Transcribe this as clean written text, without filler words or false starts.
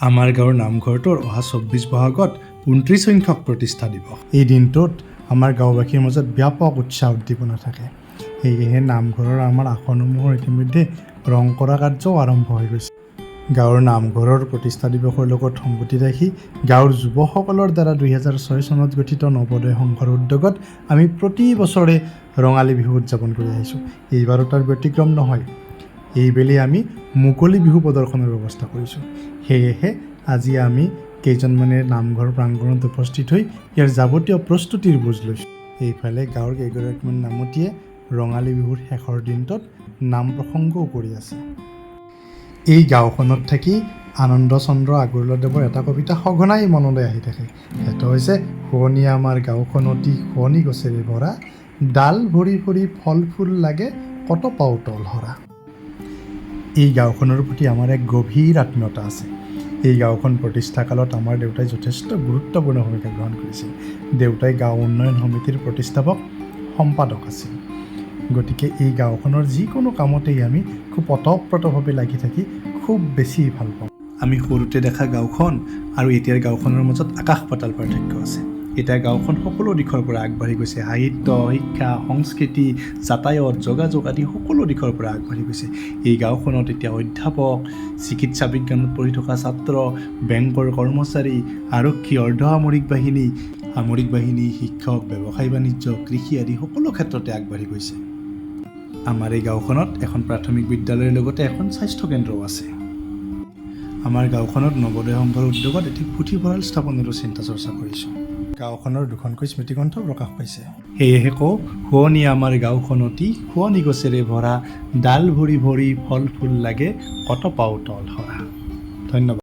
আমাৰ গাঁৱৰ নামঘৰটোৰ অহা ২৪ বহাগত ২৯ সংখ্যক প্ৰতিষ্ঠা দিৱস। এই দিনটোত আমাৰ গাঁওবাসীৰ মাজত ব্যাপক উৎসাহ উদ্দীপনা থাকে। সেয়েহে নামঘৰৰ আমাৰ আসনসমূহৰ ইতিমধ্যে ৰং কৰা কাৰ্যও আৰম্ভ হৈ গৈছে। গাঁৱৰ নামঘৰৰ প্ৰতিষ্ঠা দিৱসৰ লগত সংগতি ৰাখি গাঁৱৰ যুৱকসকলৰ দ্বাৰা ২০০৬ চনত গঠিত নৱোদয় সংঘৰ উদ্যোগত আমি প্ৰতি বছৰে ৰঙালী বিহু উদযাপন কৰি আহিছোঁ। এইবাৰো তাৰ ব্যতিক্ৰম নহয়। এইবেলি আমি মুকলি বিহু প্ৰদৰ্শনৰ ব্যৱস্থা কৰিছোঁ। সেয়েহে আজি আমি কেইজনমানে নামঘৰ প্ৰাংগণত উপস্থিত হৈ ইয়াৰ যাৱতীয় প্ৰস্তুতিৰ বুজ লৈছোঁ। এইফালে গাঁৱৰ কেইগৰাকীমান নামতীয়ে ৰঙালী বিহুৰ শেষৰ দিনটোত নাম প্ৰসংগও কৰি আছে। এই গাঁওখনত থাকি আনন্দ চন্দ্ৰ আগৰৱালাদেৱৰ এটা কবিতা সঘনাই মনলৈ আহি থাকে। সেইটো হৈছে শুৱনি আমাৰ গাঁওখন অতি শুৱনি গছেৰে ভৰা, ডাল ভৰি ভৰি ফল ফুল লাগে কত পাও তল সৰা। এই গাঁওখনৰ প্ৰতি আমাৰ এক গভীৰ আত্মীয়তা আছে। এই গাঁওখন প্ৰতিষ্ঠা কালত আমাৰ দেউতাই যথেষ্ট গুৰুত্বপূৰ্ণ ভূমিকা গ্ৰহণ কৰিছিল। দেউতাই গাঁও উন্নয়ন সমিতিৰ প্ৰতিষ্ঠাপক সম্পাদক আছিল। গতিকে এই গাঁওখনৰ যিকোনো কামতেই আমি খুব ওতঃপ্ৰোতভাৱে লাগি থাকি খুব বেছি ভাল পাওঁ। আমি সৰুতে দেখা গাঁওখন আৰু এতিয়াৰ গাঁওখনৰ মাজত আকাশ পাতাল পাৰ্থক্য আছে। এতিয়া গাঁওখন সকলো দিশৰ পৰা আগবাঢ়ি গৈছে। সাহিত্য, শিক্ষা, সংস্কৃতি, যাতায়াত, যোগাযোগ আদি সকলো দিশৰ পৰা আগবাঢ়ি গৈছে। এই গাঁওখনত এতিয়া অধ্যাপক, চিকিৎসা বিজ্ঞানত পঢ়ি থকা ছাত্ৰ, বেংকৰ কৰ্মচাৰী, আৰক্ষী, অৰ্ধসামৰিক বাহিনী, সামৰিক বাহিনী, শিক্ষক, ব্যৱসায় বাণিজ্য, কৃষি আদি সকলো ক্ষেত্ৰতে আগবাঢ়ি গৈছে। আমাৰ এই গাঁওখনত এখন প্ৰাথমিক বিদ্যালয়ৰ লগতে এখন স্বাস্থ্য কেন্দ্ৰও আছে। আমাৰ গাঁওখনত নৱোদয় সংঘৰ উদ্যোগত এটি পুথিভঁৰাল স্থাপনৰো চিন্তা চৰ্চা কৰিছোঁ। গাঁওখনৰ দুখনকৈ স্মৃতিগ্ৰন্থ প্ৰকাশ পাইছে। সেয়েহে কওঁ, শুৱনি আমাৰ গাঁওখন অতি শুৱনি গছেৰে ভৰা, ডাল ভৰি ভৰি ফল ফুল লাগে কত পাও তল সৰা। ধন্যবাদ।